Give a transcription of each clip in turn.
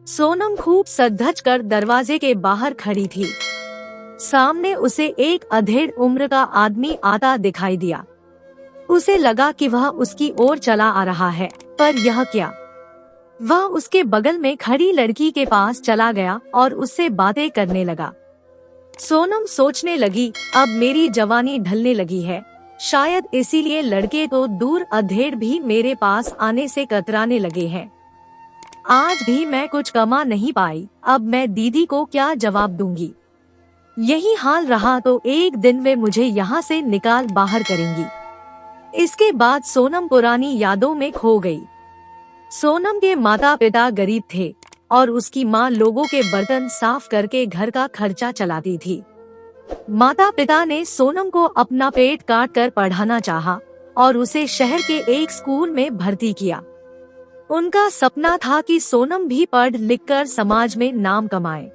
सोनम खूब सज-धज कर दरवाजे के बाहर खड़ी थी। सामने उसे एक अधेड़ उम्र का आदमी आता दिखाई दिया। उसे लगा कि वह उसकी ओर चला आ रहा है, पर यह क्या? वह उसके बगल में खड़ी लड़की के पास चला गया और उससे बातें करने लगा। सोनम सोचने लगी, अब मेरी जवानी ढलने लगी है, शायद इसीलिए लड़के तो दूर अधेड़ भी मेरे पास आने से कतराने लगे हैं। आज भी मैं कुछ कमा नहीं पाई, अब मैं दीदी को क्या जवाब दूंगी? यही हाल रहा तो एक दिन वे मुझे यहाँ से निकाल बाहर करेंगी। इसके बाद सोनम पुरानी यादों में खो गई। सोनम के माता पिता गरीब थे और उसकी माँ लोगों के बर्तन साफ करके घर का खर्चा चलाती थी। माता पिता ने सोनम को अपना पेट काट कर पढ़ाना चाहा और उसे शहर के एक स्कूल में भर्ती किया। उनका सपना था कि सोनम भी पढ़ लिख कर समाज में नाम कमाए।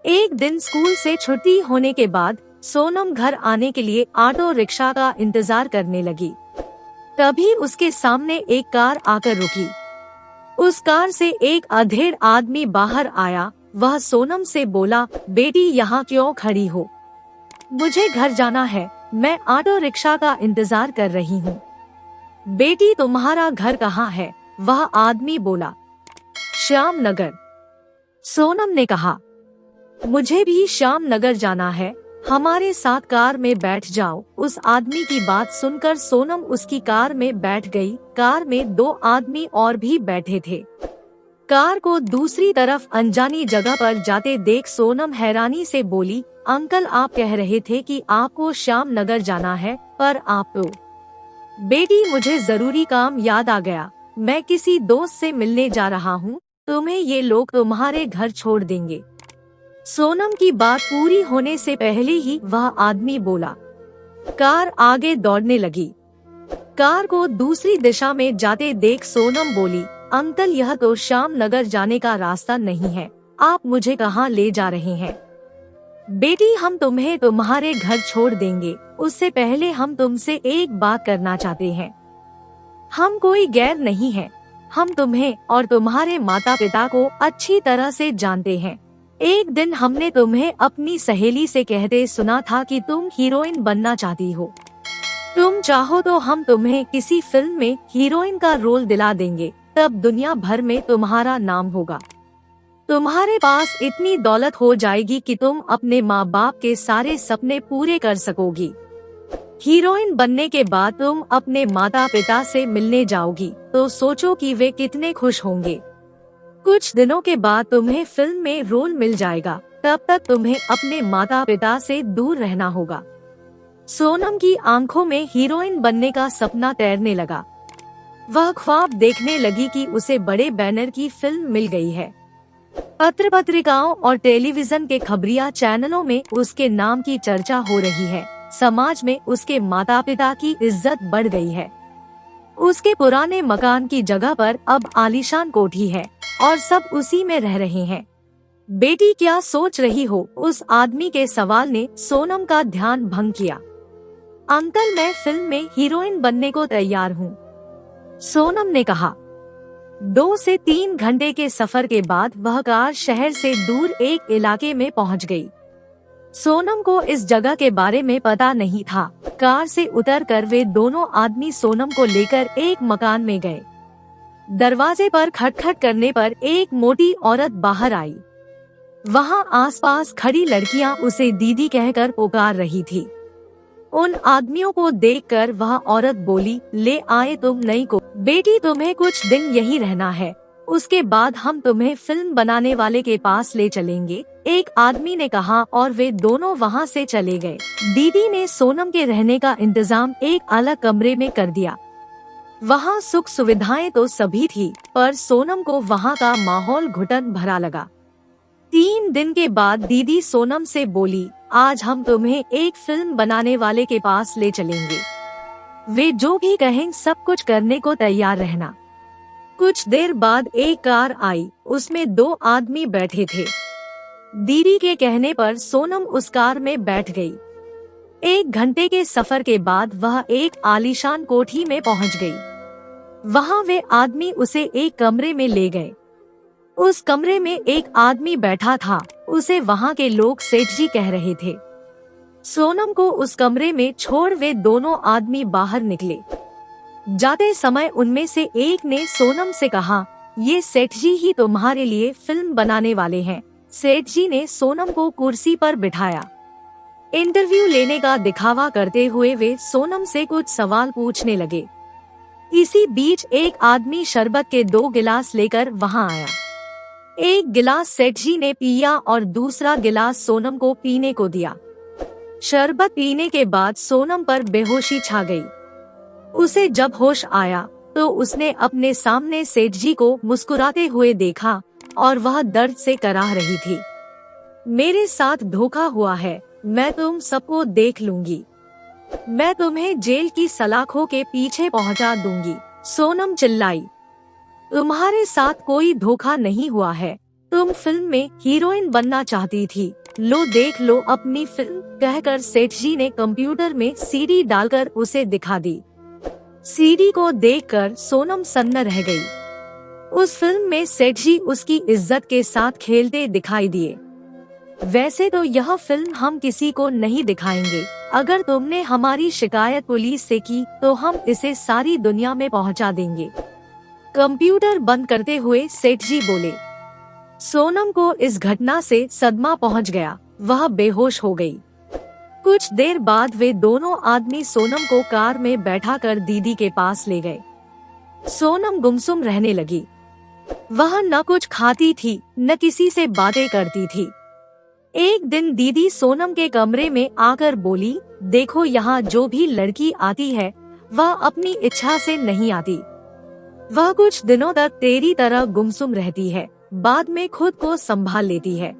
एक दिन स्कूल से छुट्टी होने के बाद सोनम घर आने के लिए ऑटो रिक्शा का इंतजार करने लगी। तभी उसके सामने एक कार आकर रुकी। उस कार से एक अधेड़ आदमी बाहर आया। वह सोनम से बोला, बेटी यहाँ क्यों खड़ी हो? मुझे घर जाना है, मैं ऑटो रिक्शा का इंतजार कर रही हूँ। बेटी तुम्हारा घर कहाँ है? वह आदमी बोला, श्याम नगर। सोनम ने कहा, मुझे भी श्याम नगर जाना है, हमारे साथ कार में बैठ जाओ। उस आदमी की बात सुनकर सोनम उसकी कार में बैठ गई। कार में दो आदमी और भी बैठे थे। कार को दूसरी तरफ अनजानी जगह पर जाते देख सोनम हैरानी से बोली, अंकल आप कह रहे थे कि आपको श्याम नगर जाना है, पर आप तो। बेटी मुझे जरूरी काम याद आ गया, मैं किसी दोस्त से मिलने जा रहा हूँ, तुम्हें ये लोग तुम्हारे घर छोड़ देंगे। सोनम की बात पूरी होने से पहले ही वह आदमी बोला। कार आगे दौड़ने लगी। कार को दूसरी दिशा में जाते देख सोनम बोली, अंकल यह तो श्याम नगर जाने का रास्ता नहीं है, आप मुझे कहाँ ले जा रहे हैं? बेटी हम तुम्हें तुम्हारे घर छोड़ देंगे, उससे पहले हम तुमसे एक बात करना चाहते हैं। हम कोई गैर नहीं है, हम तुम्हें और तुम्हारे माता पिता को अच्छी तरह से जानते हैं। एक दिन हमने तुम्हें अपनी सहेली से कहते सुना था कि तुम हीरोइन बनना चाहती हो। तुम चाहो तो हम तुम्हें किसी फिल्म में हीरोइन का रोल दिला देंगे, तब दुनिया भर में तुम्हारा नाम होगा। तुम्हारे पास इतनी दौलत हो जाएगी कि तुम अपने माँ बाप के सारे सपने पूरे कर सकोगी। हीरोइन बनने के बाद तुम अपने माता पिता से मिलने जाओगी तो सोचो कि वे कितने खुश होंगे। कुछ दिनों के बाद तुम्हें फिल्म में रोल मिल जाएगा, तब तक तुम्हें अपने माता पिता से दूर रहना होगा। सोनम की आंखों में हीरोइन बनने का सपना तैरने लगा। वह ख्वाब देखने लगी कि उसे बड़े बैनर की फिल्म मिल गई है। पत्र पत्रिकाओं और टेलीविजन के खबरिया चैनलों में उसके नाम की चर्चा हो रही है। समाज में उसके माता पिता की इज्जत बढ़ गई है। उसके पुराने मकान की जगह पर अब आलीशान कोठी है और सब उसी में रह रहे हैं। बेटी क्या सोच रही हो? उस आदमी के सवाल ने सोनम का ध्यान भंग किया। अंकल मैं फिल्म में हीरोइन बनने को तैयार हूँ, सोनम ने कहा। 2 से 3 घंटे के सफर के बाद वह कार शहर से दूर एक इलाके में पहुँच गई। सोनम को इस जगह के बारे में पता नहीं था। कार से उतरकर वे दोनों आदमी सोनम को लेकर एक मकान में गए। दरवाजे पर खटखट करने पर एक मोटी औरत बाहर आई। वहाँ आसपास खड़ी लड़कियाँ उसे दीदी कहकर पुकार रही थी। उन आदमियों को देखकर वह औरत बोली, ले आए तुम नई को। बेटी तुम्हें कुछ दिन यही रहना है, उसके बाद हम तुम्हें फिल्म बनाने वाले के पास ले चलेंगे, एक आदमी ने कहा और वे दोनों वहाँ से चले गए। दीदी ने सोनम के रहने का इंतजाम एक अलग कमरे में कर दिया। वहाँ सुख सुविधाएं तो सभी थी, पर सोनम को वहाँ का माहौल घुटन भरा लगा। 3 दिन के बाद दीदी सोनम से बोली, आज हम तुम्हें एक फिल्म बनाने वाले के पास ले चलेंगे, वे जो भी कहें सब कुछ करने को तैयार रहना। कुछ देर बाद एक कार आई, उसमें 2 आदमी बैठे थे। दीदी के कहने पर सोनम उस कार में बैठ गई। 1 घंटे के सफर के बाद वह एक आलीशान कोठी में पहुंच गई। वहां वे आदमी उसे एक कमरे में ले गए। उस कमरे में एक आदमी बैठा था, उसे वहाँ के लोग सेठ जी कह रहे थे। सोनम को उस कमरे में छोड़ वे दोनों आदमी बाहर निकले। जाते समय उनमें से एक ने सोनम से कहा, ये सेठ जी ही तुम्हारे लिए फिल्म बनाने वाले हैं। सेठ जी ने सोनम को कुर्सी पर बिठाया। इंटरव्यू लेने का दिखावा करते हुए वे सोनम से कुछ सवाल पूछने लगे। इसी बीच एक आदमी शरबत के 2 गिलास लेकर वहां आया। एक गिलास सेठ जी ने पिया और दूसरा गिलास सोनम को पीने को दिया। शरबत पीने के बाद सोनम पर बेहोशी छा गई। उसे जब होश आया तो उसने अपने सामने सेठ जी को मुस्कुराते हुए देखा और वह दर्द से कराह रही थी। मेरे साथ धोखा हुआ है, मैं तुम सबको देख लूंगी। मैं तुम्हें जेल की सलाखों के पीछे पहुंचा दूंगी, सोनम चिल्लाई। तुम्हारे साथ कोई धोखा नहीं हुआ है, तुम फिल्म में हीरोइन बनना चाहती थी, लो देख लो अपनी फिल्म, कहकर सेठ जी ने कंप्यूटर में सीडी डालकर उसे दिखा दी। सीडी को देखकर सोनम सन्न रह गई। उस फिल्म में सेठ जी उसकी इज्जत के साथ खेलते दिखाई दिए। वैसे तो यह फिल्म हम किसी को नहीं दिखाएंगे, अगर तुमने हमारी शिकायत पुलिस से की तो हम इसे सारी दुनिया में पहुंचा देंगे। कंप्यूटर बंद करते हुए सेठ जी बोले। सोनम को इस घटना से सदमा पहुंच गया, वह बेहोश हो गई। कुछ देर बाद वे दोनों आदमी सोनम को कार में बैठाकर दीदी के पास ले गए। सोनम गुमसुम रहने लगी। वह न कुछ खाती थी न किसी से बातें करती थी। एक दिन दीदी सोनम के कमरे में आकर बोली, देखो यहाँ जो भी लड़की आती है वह अपनी इच्छा से नहीं आती। वह कुछ दिनों तक तेरी तरह गुमसुम रहती है, बाद में खुद को संभाल लेती है।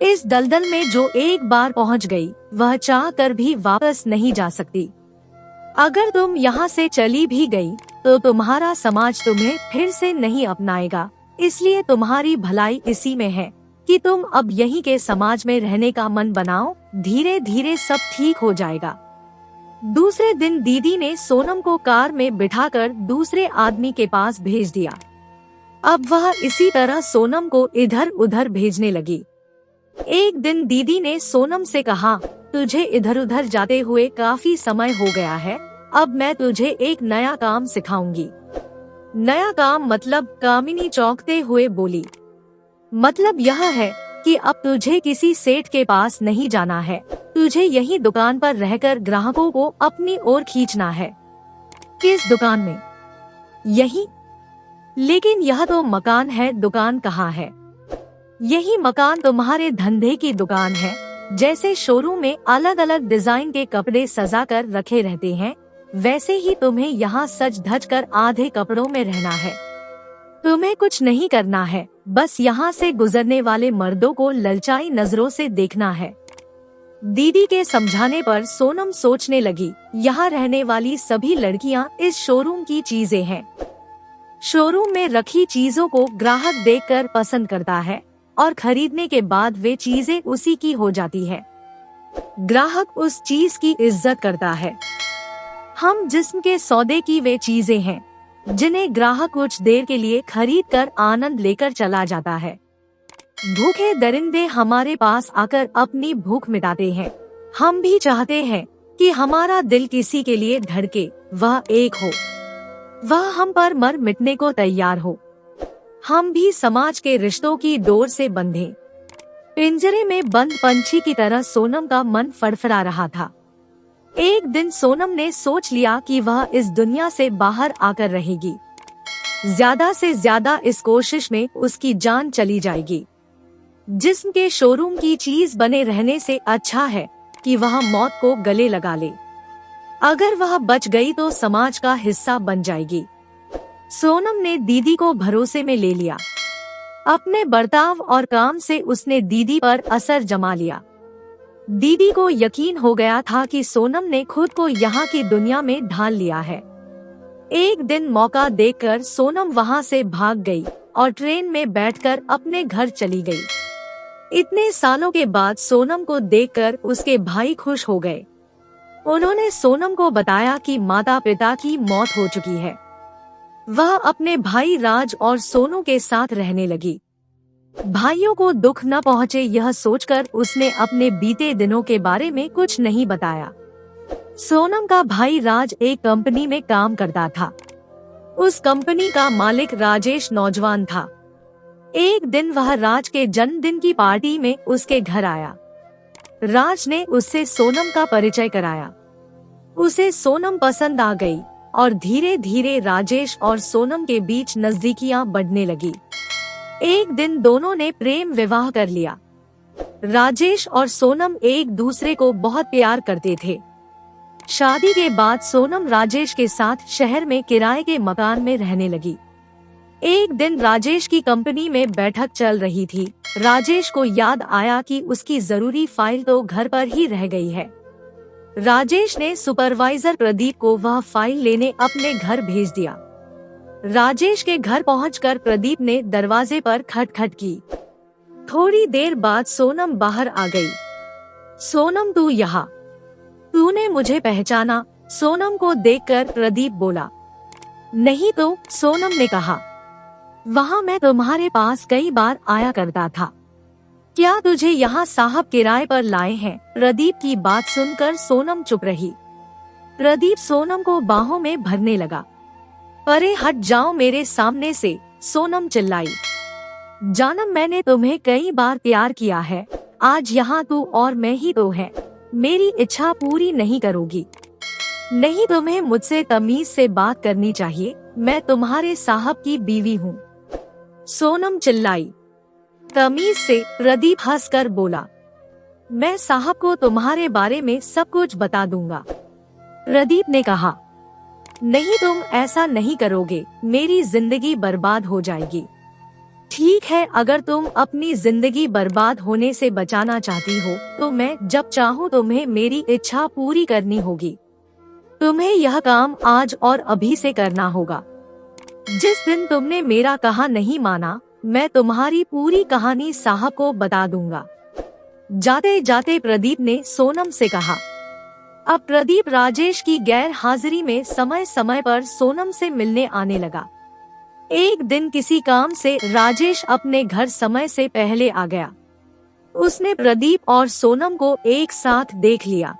इस दलदल में जो एक बार पहुँच गई वह चाह कर भी वापस नहीं जा सकती। अगर तुम यहाँ से चली भी गई तो तुम्हारा समाज तुम्हें फिर से नहीं अपनाएगा, इसलिए तुम्हारी भलाई इसी में है कि तुम अब यहीं के समाज में रहने का मन बनाओ, धीरे धीरे सब ठीक हो जाएगा। दूसरे दिन दीदी ने सोनम को कार में बिठाकर दूसरे आदमी के पास भेज दिया। अब वह इसी तरह सोनम को इधर उधर भेजने लगी। एक दिन दीदी ने सोनम से कहा, तुझे इधर उधर जाते हुए काफी समय हो गया है, अब मैं तुझे एक नया काम सिखाऊंगी। नया काम मतलब? कामिनी चौंकते हुए बोली। मतलब यह है कि अब तुझे किसी सेठ के पास नहीं जाना है, तुझे यही दुकान पर रहकर ग्राहकों को अपनी ओर खींचना है। किस दुकान में? यही। लेकिन यह तो मकान है, दुकान कहाँ है? यही मकान तुम्हारे धंधे की दुकान है। जैसे शोरूम में अलग अलग डिजाइन के कपड़े सजा कर रखे रहते हैं, वैसे ही तुम्हें यहाँ सज धज कर आधे कपड़ों में रहना है। तुम्हें कुछ नहीं करना है, बस यहाँ से गुजरने वाले मर्दों को ललचाई नजरों से देखना है। दीदी के समझाने पर सोनम सोचने लगी, यहाँ रहने वाली सभी लड़कियाँ इस शोरूम की चीजें हैं। शोरूम में रखी चीजों को ग्राहक देखकर पसंद करता है और खरीदने के बाद वे चीजें उसी की हो जाती है। ग्राहक उस चीज की इज्जत करता है। हम जिस्म के सौदे की वे चीजें हैं जिन्हें ग्राहक कुछ देर के लिए खरीद कर आनंद लेकर चला जाता है। भूखे दरिंदे हमारे पास आकर अपनी भूख मिटाते हैं। हम भी चाहते हैं कि हमारा दिल किसी के लिए धड़के, वह एक हो, वह हम पर मर मिटने को तैयार हो। हम भी समाज के रिश्तों की डोर से बंधे। पिंजरे में बंद पंछी की तरह सोनम का मन फड़फड़ा रहा था। एक दिन सोनम ने सोच लिया कि वह इस दुनिया से बाहर आकर रहेगी। ज्यादा से ज्यादा इस कोशिश में उसकी जान चली जाएगी। जिस्म के शोरूम की चीज बने रहने से अच्छा है कि वह मौत को गले लगा ले। अगर वह बच गई तो समाज का हिस्सा बन जाएगी। सोनम ने दीदी को भरोसे में ले लिया। अपने बर्ताव और काम से उसने दीदी पर असर जमा लिया। दीदी को यकीन हो गया था कि सोनम ने खुद को यहाँ की दुनिया में ढाल लिया है। एक दिन मौका देखकर सोनम वहाँ से भाग गई और ट्रेन में बैठकर अपने घर चली गई। इतने सालों के बाद सोनम को देखकर उसके भाई खुश हो गए। उन्होंने सोनम को बताया कि माता पिता की मौत हो चुकी है। वह अपने भाई राज और सोनू के साथ रहने लगी। भाइयों को दुख न पहुँचे यह सोचकर उसने अपने बीते दिनों के बारे में कुछ नहीं बताया। सोनम का भाई राज एक कंपनी में काम करता था। उस कंपनी का मालिक राजेश नौजवान था। एक दिन वह राज के जन्मदिन की पार्टी में उसके घर आया। राज ने उससे सोनम का परिचय कराया। उसे सोनम पसंद आ गई और धीरे धीरे राजेश और सोनम के बीच नजदीकियां बढ़ने लगी। एक दिन दोनों ने प्रेम विवाह कर लिया। राजेश और सोनम एक दूसरे को बहुत प्यार करते थे। शादी के बाद सोनम राजेश के साथ शहर में किराए के मकान में रहने लगी। एक दिन राजेश की कंपनी में बैठक चल रही थी। राजेश को याद आया कि उसकी जरूरी फाइल तो घर पर ही रह गई है। राजेश ने सुपरवाइजर प्रदीप को वह फाइल लेने अपने घर भेज दिया। राजेश के घर पहुंचकर प्रदीप ने दरवाजे पर खटखट की। थोड़ी देर बाद सोनम बाहर आ गई। सोनम, तू यहाँ? तूने मुझे पहचाना? सोनम को देखकर प्रदीप बोला। नहीं तो, सोनम ने कहा। वहाँ मैं तुम्हारे पास कई बार आया करता था। क्या तुझे यहाँ साहब किराए पर लाए हैं? प्रदीप की बात सुनकर सोनम चुप रही। प्रदीप सोनम को बाहों में भरने लगा। अरे हट जाओ मेरे सामने से, सोनम चिल्लाई। जानम, मैंने तुम्हें कई बार प्यार किया है। आज यहाँ तू और मैं ही तो है। मेरी इच्छा पूरी नहीं करोगी? नहीं, तुम्हें मुझसे तमीज से बात करनी चाहिए। मैं तुम्हारे साहब की बीवी हूँ, सोनम चिल्लाई। तमीज से? प्रदीप हंसकर बोला। मैं साहब को तुम्हारे बारे में सब कुछ बता दूंगा। प्रदीप ने कहा। नहीं, तुम ऐसा नहीं करोगे, मेरी जिंदगी बर्बाद हो जाएगी। ठीक है, अगर तुम अपनी जिंदगी बर्बाद होने से बचाना चाहती हो तो मैं जब चाहूँ तुम्हें मेरी इच्छा पूरी करनी होगी। तुम्हें यह काम आज और अभी से करना होगा। जिस दिन तुमने मेरा कहा नहीं माना, मैं तुम्हारी पूरी कहानी साहब को बता दूंगा। जाते जाते प्रदीप ने सोनम से कहा। अब प्रदीप राजेश की गैर हाजिरी में समय समय पर सोनम से मिलने आने लगा। एक दिन किसी काम से राजेश अपने घर समय से पहले आ गया। उसने प्रदीप और सोनम को एक साथ देख लिया।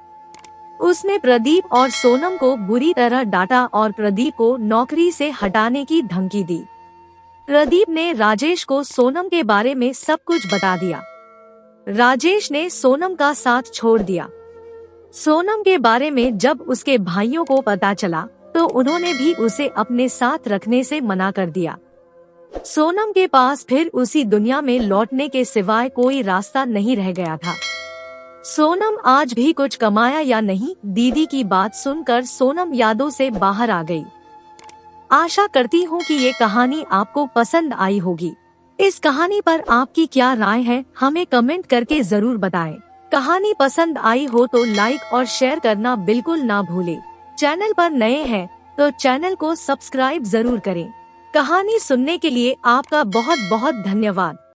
उसने प्रदीप और सोनम को बुरी तरह डांटा और प्रदीप को नौकरी से हटाने की धमकी दी। प्रदीप ने राजेश को सोनम के बारे में सब कुछ बता दिया। राजेश ने सोनम का साथ छोड़ दिया। सोनम के बारे में जब उसके भाइयों को पता चला तो उन्होंने भी उसे अपने साथ रखने से मना कर दिया। सोनम के पास फिर उसी दुनिया में लौटने के सिवाय कोई रास्ता नहीं रह गया था। सोनम आज भी कुछ कमाया या नहीं? दीदी की बात सुनकर सोनम यादों से बाहर आ गई। आशा करती हूँ कि ये कहानी आपको पसंद आई होगी। इस कहानी पर आपकी क्या राय है, हमें कमेंट करके जरूर बताएं। कहानी पसंद आई हो तो लाइक और शेयर करना बिल्कुल ना भूलें। चैनल पर नए हैं तो चैनल को सब्सक्राइब जरूर करें। कहानी सुनने के लिए आपका बहुत बहुत धन्यवाद।